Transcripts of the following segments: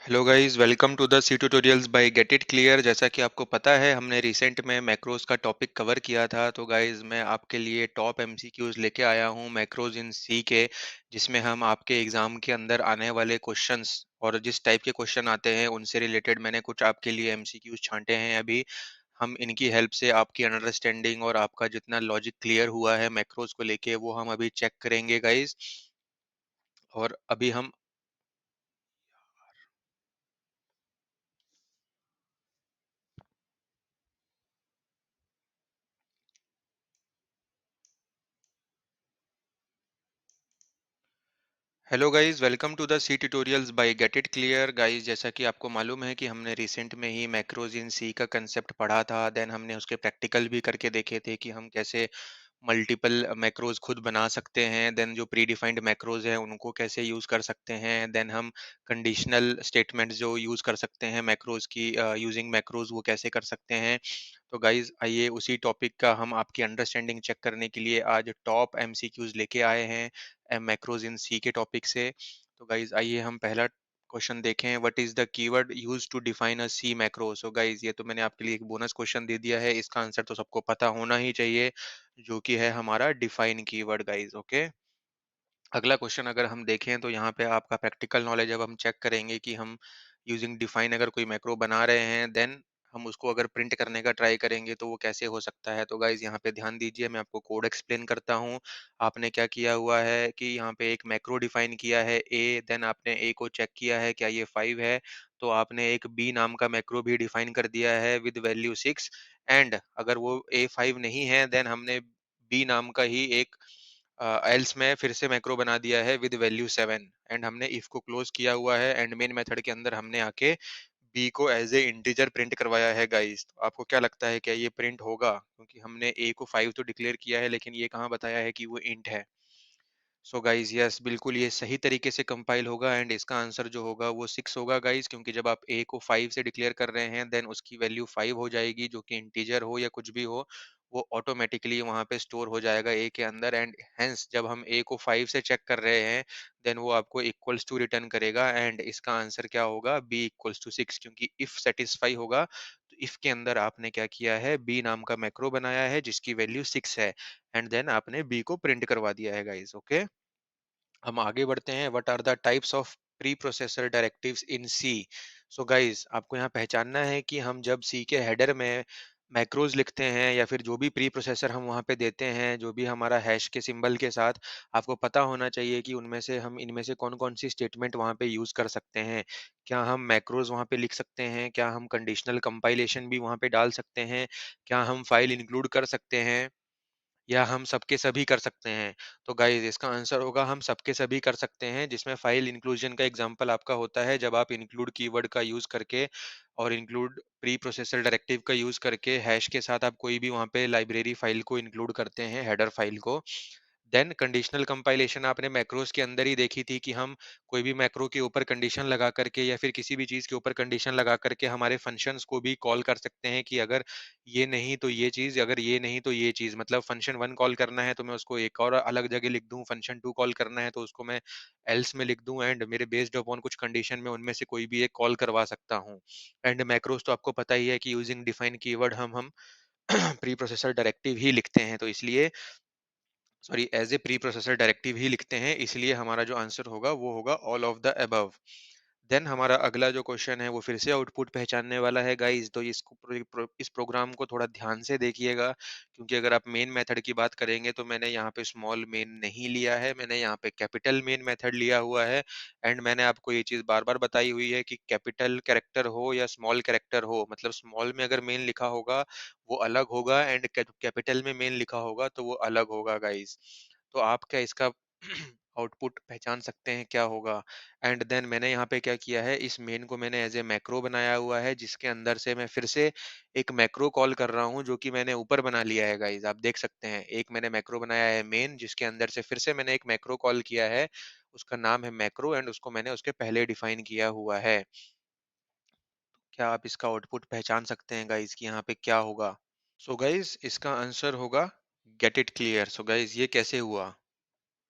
Hello guys, welcome to the C tutorials by get it clear. जैसा कि आपको पता है, हमने रिसेंट में मैक्रोज का टॉपिक कवर किया था। तो गाइस, मैं आपके लिए टॉप एमसीक्यूज लेके आया हूँ मैक्रोज इन सी के, जिसमें हम आपके एग्जाम के अंदर आने वाले क्वेश्चंस और जिस टाइप के क्वेश्चन आते हैं उनसे रिलेटेड मैंने कुछ आपके लिए एमसीक्यूज छांटे हैं। अभी हम इनकी हेल्प से आपकी अंडरस्टैंडिंग और आपका जितना लॉजिक क्लियर हुआ है मैक्रोज को लेके, वो हम अभी चेक करेंगे गाइस। और अभी हम hello guys, welcome to the C tutorials by get it clear. Guys, जैसा कि आपको मालूम है कि हमने रिसेंट में ही मैक्रोज इन सी का कंसेप्ट पढ़ा था। देन हमने उसके प्रैक्टिकल भी करके देखे थे कि हम कैसे मल्टीपल मैक्रोज खुद बना सकते हैं। देन जो प्री डिफाइंड मैक्रोज हैं उनको कैसे यूज कर सकते हैं। देन हम कंडीशनल स्टेटमेंट्स जो यूज कर सकते हैं मैक्रोज की, यूजिंग मैक्रोज वो कैसे कर सकते हैं। तो गाइज, आइए उसी टॉपिक का हम आपकी अंडरस्टैंडिंग चेक करने के लिए आज टॉप एमसीक्यूज लेके आए हैं मैक्रोज इन सी के टॉपिक से। तो गाइज, आइए हम पहला क्वेश्चन देखें। What is the keyword used to define a C macro. So guys, ये तो मैंने आपके लिए एक बोनस क्वेश्चन दे दिया है, इसका आंसर तो सबको पता होना ही चाहिए, जो कि है हमारा डिफाइन कीवर्ड गाइज। ओके, अगला क्वेश्चन अगर हम देखें तो यहाँ पे आपका प्रैक्टिकल नॉलेज अब हम चेक करेंगे कि हम यूजिंग डिफाइन अगर कोई मैक्रो बना रहे हैं, देन हम उसको अगर प्रिंट करने का ट्राई करेंगे तो वो कैसे हो सकता है। तो गाइज, यहाँ पे ध्यान दीजिए, मैं आपको कोड एक्सप्लेन करता हूँ। आपने क्या किया हुआ है कि यहाँ पे एक मैक्रो डिफाइन किया है ए, देन आपने ए को चेक किया है क्या ये 5 है। तो आपने एक बी नाम का मैक्रो भी डिफाइन कर दिया है विद वैल्यू 6। एंड अगर वो ए 5 नहीं है, देन हमने बी नाम का ही एक एल्स में फिर से मैक्रो बना दिया है विद वैल्यू 7। एंड हमने इफ को क्लोज किया हुआ है एंड मेन मेथड के अंदर हमने आके बी को एज ए इंटीजर प्रिंट करवाया है गाइस। तो आपको क्या लगता है क्या ये प्रिंट होगा, क्योंकि हमने ए को 5 तो डिक्लेयर किया है लेकिन ये कहाँ बताया है कि वो इंट है। सो गाइज, यस, बिल्कुल ये सही तरीके से कंपाइल होगा एंड इसका आंसर जो होगा वो 6 होगा गाइज, क्योंकि जब आप ए को 5 से डिक्लेयर कर रहे हैं देन उसकी वैल्यू 5 हो जाएगी, जो कि इंटीजर हो या कुछ भी हो, वो ऑटोमेटिकली वहां पे स्टोर हो जाएगा ए के अंदर। एंड हेंस जब हम ए को 5 से चेक कर रहे हैं देन वो आपको इक्वल्स टू रिटर्न करेगा एंड इसका आंसर क्या होगा, बी इक्वल्स टू 6, क्योंकि इफ सेटिस्फाई होगा। तो इफ के अंदर आपने क्या किया है, बी नाम का मैक्रो बनाया है जिसकी वैल्यू 6 है एंड देन आपने बी को प्रिंट करवा दिया है गाइज। ओके, हम आगे बढ़ते हैं। What are the types of preprocessor directives in C. So guys, आपको यहाँ पहचानना है कि हम जब सी के हेडर में मैक्रोज लिखते हैं या फिर जो भी प्री प्रोसेसर हम वहाँ पे देते हैं, जो भी हमारा हैश के सिंबल के साथ, आपको पता होना चाहिए कि उनमें से हम इनमें से कौन कौन सी स्टेटमेंट वहाँ पे यूज कर सकते हैं। क्या हम मैक्रोज वहाँ पे लिख सकते हैं, क्या हम कंडीशनल कंपाइलेशन भी वहाँ पे डाल सकते हैं, क्या हम फाइल इंक्लूड कर सकते हैं, या हम सबके सभी कर सकते हैं। तो गाइस, इसका आंसर होगा हम सबके सभी कर सकते हैं, जिसमें फाइल इंक्लूजन का एग्जांपल आपका होता है जब आप इंक्लूड कीवर्ड का यूज करके और इंक्लूड प्री प्रोसेसर डायरेक्टिव का यूज करके हैश के साथ आप कोई भी वहाँ पे लाइब्रेरी फाइल को इंक्लूड करते हैं, हेडर फाइल को। देन कंडीशनल कंपाइलेशन आपने मैक्रोज के अंदर ही देखी थी कि हम कोई भी मैक्रो के ऊपर कंडीशन लगा करके या फिर किसी भी चीज के ऊपर कंडीशन लगा करके हमारे फंक्शंस को भी कॉल कर सकते हैं कि अगर ये नहीं तो ये चीज, अगर ये नहीं तो ये चीज। मतलब फंक्शन 1 कॉल करना है तो मैं उसको एक और अलग जगह लिख दूं, फंक्शन 2 कॉल करना है तो उसको मैं एल्स में लिख दूं, एंड मेरे बेस्ड अपॉन कुछ कंडीशन में उनमें से कोई भी एक कॉल करवा सकता हूं। एंड मैक्रोज तो आपको पता ही है कि यूजिंग डिफाइन कीवर्ड हम प्री प्रोसेसर डायरेक्टिव ही लिखते हैं, तो इसलिए sorry, as a pre processor directive ही लिखते हैं, इसलिए हमारा जो आंसर होगा वो होगा all of the above. Then हमारा अगला जो क्वेश्चन है वो फिर से आउटपुट पहचानने वाला है गाइस। तो इस प्रोग्राम को थोड़ा ध्यान से देखिएगा, क्योंकि अगर आप मेन मेथड की बात करेंगे तो मैंने यहाँ पे स्मॉल मेन नहीं लिया है, मैंने यहाँ पे कैपिटल मेन मेथड लिया हुआ है। एंड मैंने आपको ये चीज बार बार बताई हुई है कि कैपिटल कैरेक्टर हो या स्मॉल कैरेक्टर हो, मतलब स्मॉल में अगर मेन लिखा होगा वो अलग होगा एंड कैपिटल में मेन लिखा होगा तो वो अलग होगा गाइस। तो आप क्या इसका आउटपुट पहचान सकते हैं क्या होगा। एंड देन मैंने यहाँ पे क्या किया है, इस मेन को मैंने एज ए मैक्रो बनाया हुआ है जिसके अंदर से मैं फिर से एक मैक्रो कॉल कर रहा हूँ, जो कि मैंने ऊपर बना लिया है गाइज। आप देख सकते हैं एक मैंने मैक्रो बनाया है मेन, जिसके अंदर से फिर से मैंने एक मैक्रो कॉल किया है, उसका नाम है मैक्रो एंड उसको मैंने उसके पहले डिफाइन किया हुआ है। क्या आप इसका आउटपुट पहचान सकते हैं गाइज कि यहाँ पे क्या होगा। सो गाइज, इसका आंसर होगा gate it clear. So guys, ये कैसे हुआ।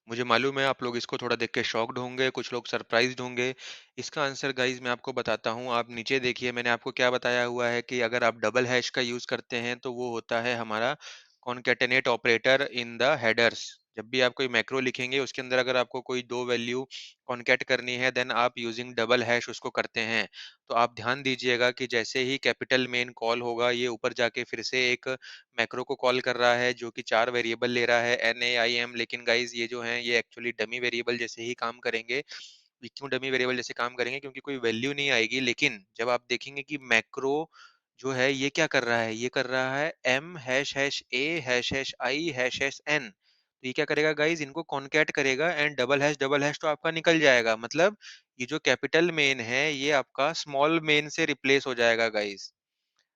मुझे मालूम है आप लोग इसको थोड़ा देख के शॉक्ड होंगे, कुछ लोग सरप्राइज़्ड होंगे। इसका आंसर गाइज़ मैं आपको बताता हूँ, आप नीचे देखिए मैंने आपको क्या बताया हुआ है कि अगर आप डबल हैश का यूज़ करते हैं तो वो होता है हमारा concatenate operator in the headers. जब भी आप कोई मैक्रो लिखेंगे उसके अंदर अगर आपको कोई 2 वैल्यू कॉनकैट करनी है देन आप यूजिंग डबल हैश उसको करते हैं। तो आप ध्यान दीजिएगा कि जैसे ही कैपिटल मेन कॉल होगा ये ऊपर जाके फिर से एक मैक्रो को कॉल कर रहा है जो कि 4 वेरिएबल ले रहा है NAIM, लेकिन गाइस ये जो हैं ये एक्चुअली डमी वेरिएबल जैसे ही काम करेंगे। ये क्यों डमी वेरिएबल जैसे काम करेंगे? क्योंकि कोई वैल्यू नहीं आएगी, लेकिन जब आप देखेंगे कि मैक्रो जो है ये क्या कर रहा है? ये कर रहा है m hash hash a hash hash i hash hash n। तो ये क्या करेगा गाइस? इनको कॉनकैट करेगा एंड डबल हैश तो आपका निकल जाएगा। मतलब ये जो कैपिटल मेन है ये आपका स्मॉल मेन से रिप्लेस हो जाएगा गाइस।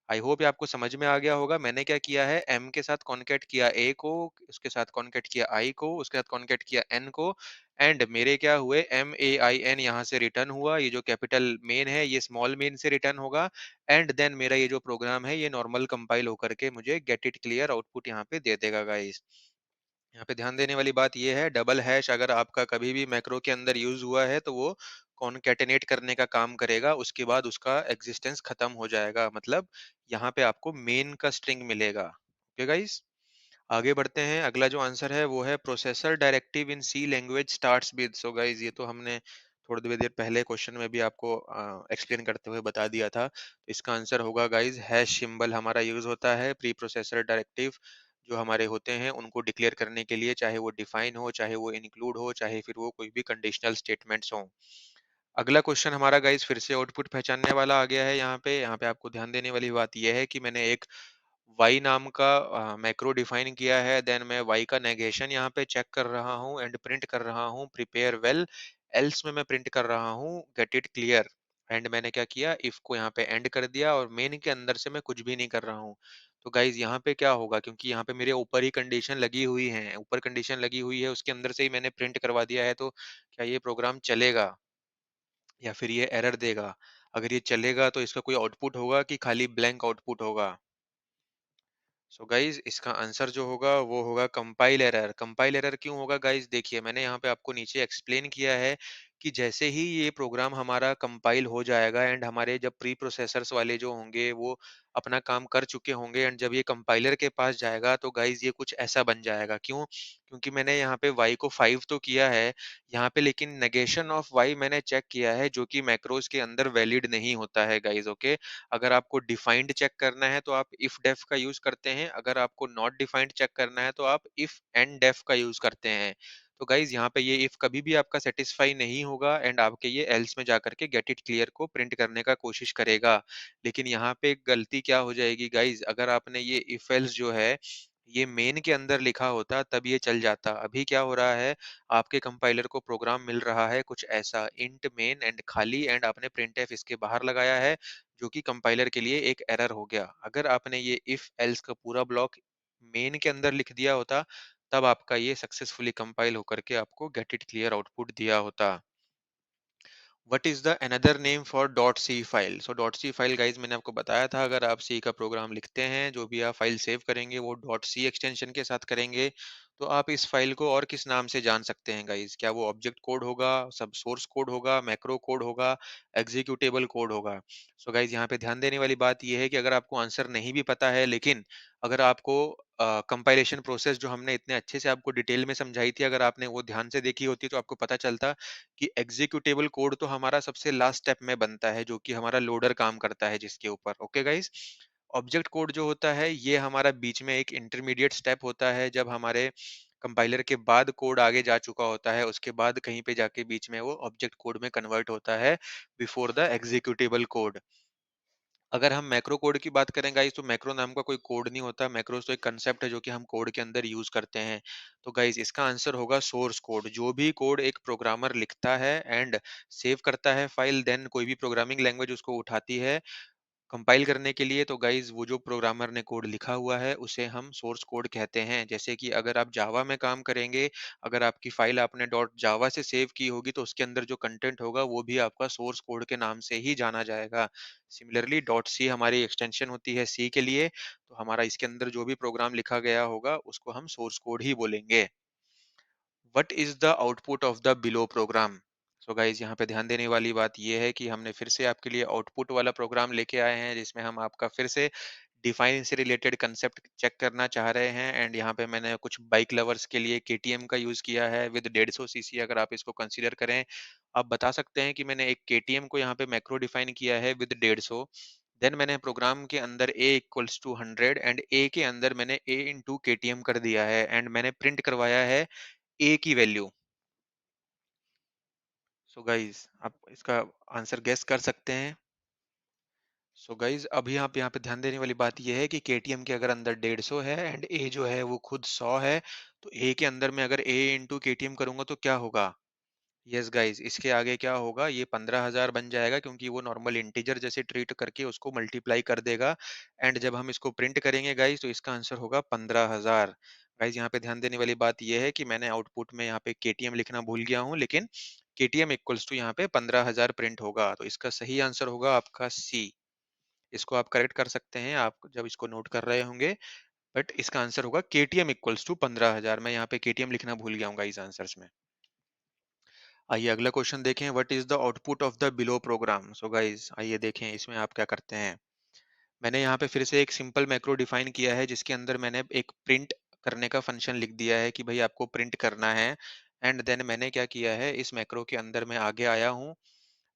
आई होप ये आपको समझ में आ गया होगा। मैंने क्या किया है, एम के साथ कॉन्कैट किया ए को, उसके साथ कॉन्कैट किया आई को, उसके साथ कॉन्कैट किया एन को, एंड मेरे क्या हुए एम ए आई एन यहाँ से रिटर्न हुआ। ये जो कैपिटल मेन है ये स्मॉल मेन से रिटर्न होगा एंड देन मेरा ये जो प्रोग्राम है ये नॉर्मल कंपाइल होकर के मुझे गेट इट क्लियर आउटपुट यहाँ पे दे देगा गाइस। यहाँ पे ध्यान देने वाली बात ये है, डबल हैश अगर आपका कभी भी मैक्रो के अंदर यूज हुआ है तो वो कॉनकैटिनेट करने का काम करेगा, उसके बाद उसका एग्जिस्टेंस खत्म हो जाएगा। मतलब यहाँ पे आपको मेन का स्ट्रिंग मिलेगा। ओके गाइस, आगे बढ़ते हैं। अगला जो आंसर है वो है processor directive in C language starts with. So guys ये तो हमने थोड़ी देर देर पहले क्वेश्चन में भी आपको एक्सप्लेन करते हुए बता दिया था। तो इसका आंसर होगा गाइस हैश सिंबल हमारा यूज होता है प्री प्रोसेसर डायरेक्टिव जो हमारे होते हैं उनको डिक्लेयर करने के लिए, चाहे वो डिफाइन हो, चाहे वो इंक्लूड हो, चाहे फिर वो कोई भी कंडीशनल स्टेटमेंट्स हो। अगला क्वेश्चन हमारा गाइस फिर से आउटपुट पहचानने वाला आ गया है। यहाँ पे आपको ध्यान देने वाली बात यह है कि मैंने एक वाई नाम का मैक्रो डिफाइन किया है, देन मैं वाई का नेगेशन यहाँ पे चेक कर रहा हूँ एंड प्रिंट कर रहा हूँ प्रिपेयर वेल। एल्स में मैं प्रिंट कर रहा हूँ गेट इट क्लियर। एंड मैंने क्या किया, इफ को यहाँ पे एंड कर दिया और मेन के अंदर से मैं कुछ भी नहीं कर रहा हूँ। तो गाइज यहाँ पे क्या होगा, क्योंकि यहाँ पे मेरे ऊपर ही कंडीशन लगी हुई है, ऊपर कंडीशन लगी हुई है उसके अंदर से ही मैंने प्रिंट करवा दिया है, तो क्या ये प्रोग्राम चलेगा या फिर ये एरर देगा? अगर ये चलेगा तो इसका कोई आउटपुट होगा कि खाली ब्लैंक आउटपुट होगा? सो गाइज इसका आंसर जो होगा वो होगा कंपाइल एरर। कंपाइल एरर क्यों होगा गाइज? देखिए मैंने यहाँ पे आपको नीचे एक्सप्लेन किया है कि जैसे ही ये प्रोग्राम हमारा कंपाइल हो जाएगा एंड हमारे जब प्री प्रोसेसर्स वाले जो होंगे वो अपना काम कर चुके होंगे एंड जब ये कंपाइलर के पास जाएगा तो गाइज ये कुछ ऐसा बन जाएगा। क्यों? क्योंकि मैंने यहाँ पे y को 5 तो किया है यहाँ पे, लेकिन नेगेशन ऑफ y मैंने चेक किया है जो कि मैक्रोज के अंदर वैलिड नहीं होता है गाइज। ओके, अगर आपको डिफाइंड चेक करना है तो आप इफ डेफ का यूज करते हैं, अगर आपको नॉट डिफाइंड चेक करना है तो आप इफ एंड डेफ का यूज करते हैं। तो गाइज यहाँ पे ये इफ कभी भी आपका सेटिस्फाई नहीं होगा एंड आपके ये एल्स में जाकर के गेट इट क्लियर को प्रिंट करने का कोशिश करेगा। लेकिन यहाँ पे एक गलती क्या हो जाएगी गाइज, अगर आपने ये इफ एल्स जो है ये मेन के अंदर लिखा होता तब ये चल जाता। अभी क्या हो रहा है, आपके कंपाइलर को प्रोग्राम मिल रहा है कुछ ऐसा इंट मेन एंड खाली एंड आपने प्रिंट एफ इसके बाहर लगाया है जो कि कंपाइलर के लिए एक एरर हो गया। अगर आपने ये इफ एल्स का पूरा ब्लॉक मेन के अंदर लिख दिया होता तब आपका ये सक्सेसफुली कंपाइल होकर के आपको गेट इट क्लियर आउटपुट दिया होता। What is the another name for dot C file? So dot C file guys मैंने आपको बताया था, अगर आप सी का प्रोग्राम लिखते हैं जो भी आप फाइल सेव करेंगे वो डॉट सी एक्सटेंशन के साथ करेंगे। तो आप इस फाइल को और किस नाम से जान सकते हैं गाइज? क्या वो ऑब्जेक्ट कोड होगा, सब सोर्स कोड होगा, मैक्रो कोड होगा, एग्जीक्यूटेबल कोड होगा? सो गाइज यहाँ पे ध्यान देने वाली बात यह है कि अगर आपको आंसर नहीं भी पता है, लेकिन अगर आपको कंपाइलेशन प्रोसेस जो हमने इतने अच्छे से आपको डिटेल में समझाई थी, अगर आपने वो ध्यान से देखी होती तो आपको पता चलता कि एग्जीक्यूटेबल कोड तो हमारा सबसे लास्ट स्टेप में बनता है जो कि हमारा लोडर काम करता है जिसके ऊपर। ओके गाइस, ऑब्जेक्ट कोड जो होता है ये हमारा बीच में एक इंटरमीडिएट स्टेप होता है, जब हमारे कंपाइलर के बाद कोड आगे जा चुका होता है उसके बाद कहीं पे जाके बीच में वो ऑब्जेक्ट कोड में कन्वर्ट होता है बिफोर द एग्जीक्यूटेबल कोड। अगर हम मैक्रो कोड की बात करें गाइस तो मैक्रो नाम का कोई कोड नहीं होता, मैक्रोस तो एक कंसेप्ट है जो कि हम कोड के अंदर यूज करते हैं। तो गाइस इसका आंसर होगा सोर्स कोड। जो भी कोड एक प्रोग्रामर लिखता है एंड सेव करता है फाइल, देन कोई भी प्रोग्रामिंग लैंग्वेज उसको उठाती है कंपाइल करने के लिए, तो गाइज वो जो प्रोग्रामर ने कोड लिखा हुआ है उसे हम सोर्स कोड कहते हैं। जैसे कि अगर आप जावा में काम करेंगे, अगर आपकी फाइल आपने डॉट जावा से सेव की होगी तो उसके अंदर जो कंटेंट होगा वो भी आपका सोर्स कोड के नाम से ही जाना जाएगा। सिमिलरली डॉट सी हमारी एक्सटेंशन होती है सी के लिए, तो हमारा इसके अंदर जो भी प्रोग्राम लिखा गया होगा उसको हम सोर्स कोड ही बोलेंगे। What is the output of the below program. So guys यहाँ पे ध्यान देने वाली बात ये है कि हमने फिर से आपके लिए आउटपुट वाला प्रोग्राम लेके आए हैं, जिसमें हम आपका फिर से डिफाइन से रिलेटेड कंसेप्ट चेक करना चाह रहे हैं। एंड यहाँ पे मैंने कुछ बाइक लवर्स के लिए केटीएम का यूज किया है विद 150 सीसी, अगर आप इसको कंसीडर करें। आप बता सकते हैं कि मैंने एक केटीएम को यहाँ पे मैक्रो डिफाइन किया है विद 150। देन मैंने प्रोग्राम के अंदर ए इक्वल्स टू 100 एंड ए के अंदर मैंने ए इंटू केटीएम कर दिया है एंड मैंने प्रिंट करवाया है ए की वैल्यू। सो गाइज आप इसका आंसर गेस कर सकते हैं। सो गाइज अभी आप यहाँ पे ध्यान देने वाली बात यह है कि केटीएम के अगर अंदर 150 है एंड ए जो है वो खुद 100 है, तो ए के अंदर मैं अगर ए इंटू केटीएम करूंगा तो क्या होगा। यस गाइज इसके आगे क्या होगा, ये 15,000 बन जाएगा क्योंकि वो नॉर्मल इंटीजर जैसे ट्रीट करके उसको मल्टीप्लाई कर देगा। एंड जब हम इसको प्रिंट करेंगे गाइज तो इसका आंसर होगा 15,000। गाइज यहाँ पे ध्यान देने वाली बात यह है कि मैंने आउटपुट में यहाँ पे केटीएम लिखना भूल गया हूँ, लेकिन केटीएम इक्वल्स टू यहाँ पे 15,000 प्रिंट होगा, तो इसका सही आंसर होगा आपका सी। इसको आप करेक्ट कर सकते हैं आप जब इसको नोट कर रहे होंगे। बट इसका आंसर होगा केटीएम इक्वल्स टू 15,000। मैं यहाँ पे केटीएम लिखना भूल गया हूँ इस आंसर्स में। आइए अगला क्वेश्चन देखें, what is the output of the below program. So guys आइए देखें इसमें आप क्या करते हैं। मैंने यहाँ पे फिर से एक सिंपल मैक्रो डिफाइन किया है जिसके अंदर मैंने एक प्रिंट करने का फंक्शन लिख दिया है कि भाई आपको प्रिंट करना है। एंड देन मैंने क्या किया है, इस मैक्रो के अंदर मैं आगे आया हूँ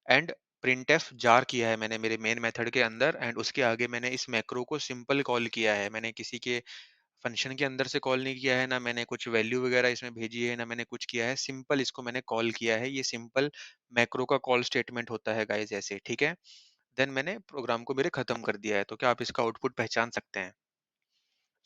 एंड प्रिंट एफ जार किया है मैंने मेरे मेन मेथड के अंदर। एंड उसके आगे मैंने इस मैक्रो को सिंपल कॉल किया है, मैंने किसी के फंक्शन के अंदर से कॉल नहीं किया है, ना मैंने कुछ वैल्यू वगैरह इसमें भेजी है, ना मैंने कुछ किया है, सिंपल इसको मैंने कॉल किया है। ये सिंपल मैक्रो का कॉल स्टेटमेंट होता है गाइस ऐसे, ठीक है। देन मैंने प्रोग्राम को मेरे खत्म कर दिया है, तो क्या आप इसका आउटपुट पहचान सकते हैं।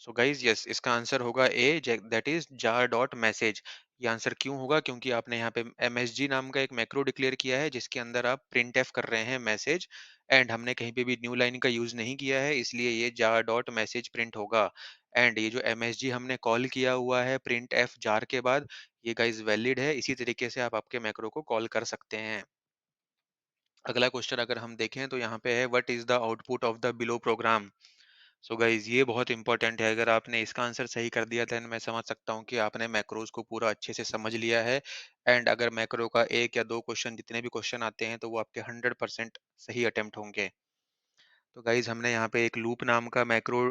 सो गाइज यस इसका आंसर होगा A, that is jar dot message. ये आंसर क्यों होगा, क्योंकि आपने यहाँ पे msg नाम का एक मैक्रो डिक्लेयर किया है जिसके अंदर आप प्रिंट एफ कर रहे हैं मैसेज। एंड हमने कहीं पे भी न्यू लाइन का यूज नहीं किया है, इसलिए ये जार डॉट मैसेज प्रिंट होगा। एंड ये जो msg हमने कॉल किया हुआ है प्रिंट एफ जार के बाद, ये गाइज वैलिड है। इसी तरीके से आप आपके मैक्रो को कॉल कर सकते हैं। अगला क्वेश्चन अगर हम देखें तो यहाँ पे है, what is the output of the below program. So guys ये बहुत इंपॉर्टेंट है, अगर आपने इसका आंसर सही कर दिया देन मैं समझ सकता हूँ कि आपने मैक्रोज को पूरा अच्छे से समझ लिया है। एंड अगर मैक्रो का एक या दो क्वेश्चन, जितने भी क्वेश्चन आते हैं तो वो आपके 100% सही अटेम्प्ट होंगे। तो गाइज हमने यहाँ पे एक लूप नाम का मैक्रो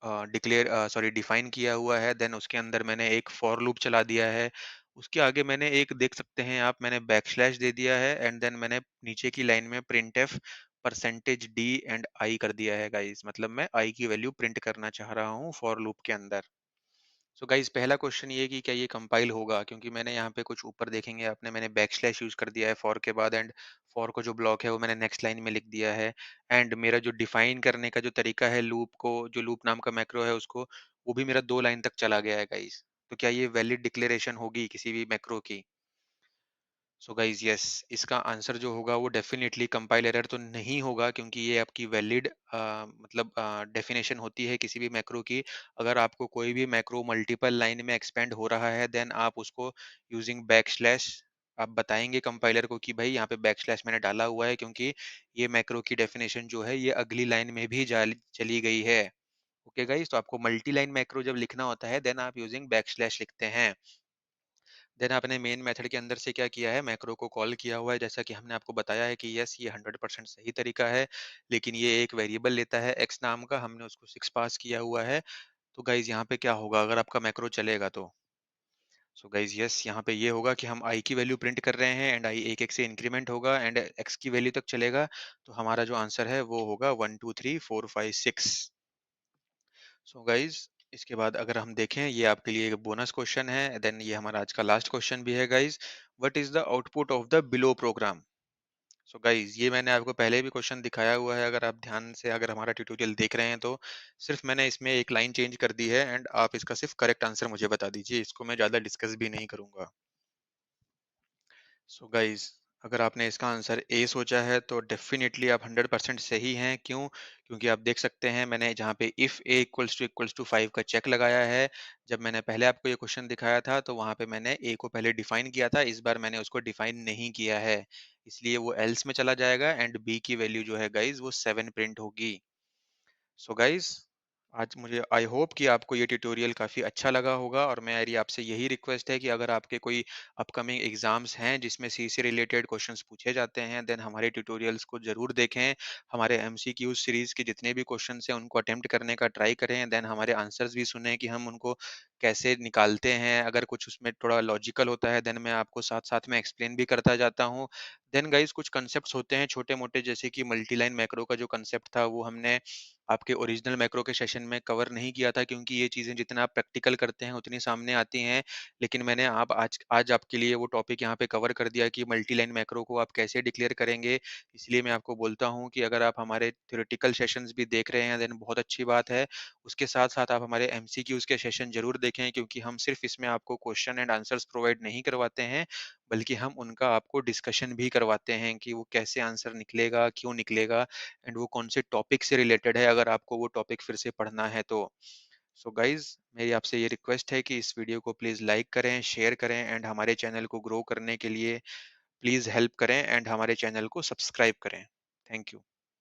डिक्लेयर सॉरी डिफाइन किया हुआ है। देन उसके अंदर मैंने एक फॉर लूप चला दिया है। उसके आगे मैंने एक देख सकते हैं आप, मैंने बैक स्लैश दे दिया है एंड देन मैंने नीचे की लाइन में print F percentage D and I कर दिया है गाइस, मतलब मैं आई की वैल्यू प्रिंट करना चाह रहा हूँ फॉर लूप के अंदर। सो गाइस पहला क्वेश्चन ये कि क्या ये कंपाइल होगा, क्योंकि मैंने यहाँ पे कुछ ऊपर देखेंगे आपने, मैंने बैक स्लैश यूज कर दिया है फॉर के बाद। एंड फॉर को जो ब्लॉक है वो मैंने नेक्स्ट लाइन में लिख दिया है। एंड मेरा जो डिफाइन करने का जो तरीका है लूप को, जो लूप नाम का मैक्रो है उसको, वो भी मेरा 2 लाइन तक चला गया है गाइस। तो क्या ये वैलिड डिक्लेरेशन होगी किसी भी मैक्रो की। सो गाइज यस इसका आंसर जो होगा वो डेफिनेटली कंपाइल एरर तो नहीं होगा, क्योंकि ये आपकी वैलिड मतलब डेफिनेशन होती है किसी भी मैक्रो की। अगर आपको कोई भी मैक्रो मल्टीपल लाइन में एक्सपेंड हो रहा है देन आप उसको यूजिंग बैक स्लैश आप बताएंगे कंपाइलर को कि भाई यहाँ पे बैक स्लैश मैंने डाला हुआ है क्योंकि ये मैक्रो की डेफिनेशन जो है ये अगली लाइन में भी चली गई है। ओके गाइज, तो आपको मल्टी लाइन मैक्रो जब लिखना होता है देन आप यूजिंग बैक स्लैश लिखते हैं। देन आपने मेन मेथड के अंदर से क्या किया है, मैक्रो को कॉल किया हुआ है, जैसा कि हमने आपको बताया है कि यस ये 100% सही तरीका है। लेकिन ये एक वेरिएबल लेता है एक्स नाम का, हमने उसको 6 पास किया हुआ है। तो गाइज यहाँ पे क्या होगा अगर आपका मैक्रो चलेगा तो। सो गाइज यस यहाँ पे ये होगा कि हम आई की वैल्यू प्रिंट कर रहे हैं एंड आई एक एक से इंक्रीमेंट होगा एंड एक्स की वैल्यू तक चलेगा। तो हमारा जो आंसर है वो होगा 1 2 3 4 5 6। सो गाइज इसके बाद अगर हम देखें, ये आपके लिए एक बोनस क्वेश्चन है, देन ये हमारा आज का लास्ट क्वेश्चन भी है guys. What is the output of the below program. So guys ये मैंने आपको पहले भी क्वेश्चन दिखाया हुआ है, अगर आप ध्यान से अगर हमारा ट्यूटोरियल देख रहे हैं तो सिर्फ मैंने इसमें एक लाइन चेंज कर दी है एंड आप इसका सिर्फ करेक्ट आंसर मुझे बता दीजिए, इसको मैं ज्यादा डिस्कस भी नहीं करूंगा। सो गाइज अगर आपने इसका आंसर ए सोचा है तो डेफिनेटली आप 100% सही हैं। क्यों, क्योंकि आप देख सकते हैं मैंने जहाँ पे इफ ए इक्वल्स टू 5 का चेक लगाया है। जब मैंने पहले आपको ये क्वेश्चन दिखाया था तो वहाँ पे मैंने ए को पहले डिफाइन किया था, इस बार मैंने उसको डिफाइन नहीं किया है, इसलिए वो एल्स में चला जाएगा एंड बी की वैल्यू जो है गाइज वो 7 प्रिंट होगी। सो गाइज आज मुझे आई होप कि आपको ये ट्यूटोरियल काफ़ी अच्छा लगा होगा, और मेरी आपसे यही रिक्वेस्ट है कि अगर आपके कोई अपकमिंग एग्जाम्स हैं जिसमें सी से रिलेटेड क्वेश्चंस पूछे जाते हैं, देन हमारे ट्यूटोरियल्स को ज़रूर देखें। हमारे एमसीक्यू सीरीज़ के जितने भी क्वेश्चंस हैं उनको अटेम्प्ट करने का ट्राई करें, देन हमारे आंसर्स भी सुनें कि हम उनको कैसे निकालते हैं। अगर कुछ उसमें थोड़ा लॉजिकल होता है, देन मैं आपको साथ-साथ में एक्सप्लेन भी करता जाता हूँ। देन गाइज़, कुछ कॉन्सेप्ट्स होते हैं छोटे-मोटे, जैसे कि मल्टी लाइन मैक्रो का जो कॉन्सेप्ट था वो हमने आपके ओरिजिनल मैक्रो के सेशन में कवर नहीं किया था, क्योंकि ये चीज़ें जितना आप प्रैक्टिकल करते हैं उतनी सामने आती हैं। लेकिन मैंने आप आज आज आपके लिए वो टॉपिक यहाँ पे कवर कर दिया कि मल्टी लाइन मैक्रो को आप कैसे डिक्लेयर करेंगे। इसलिए मैं आपको बोलता हूँ कि अगर आप हमारे थ्योरेटिकल सेशंस भी देख रहे हैं, देन बहुत अच्छी बात है। उसके साथ-साथ आप हमारे एमसीक्यूज़ के सेशन ज़रूर देखें, क्योंकि हम सिर्फ़ इसमें आपको क्वेश्चन एंड आंसर्स प्रोवाइड नहीं करवाते हैं, बल्कि हम उनका आपको डिस्कशन भी करवाते हैं कि वो कैसे आंसर निकलेगा, क्यों निकलेगा, एंड वो कौन से टॉपिक से रिलेटेड है, अगर आपको वो टॉपिक फिर से पढ़ना है तो। सो गाइज, मेरी आपसे ये रिक्वेस्ट है कि इस वीडियो को प्लीज़ लाइक करें, शेयर करें, एंड हमारे चैनल को ग्रो करने के लिए प्लीज़ हेल्प करें, एंड हमारे चैनल को सब्सक्राइब करें। Thank you.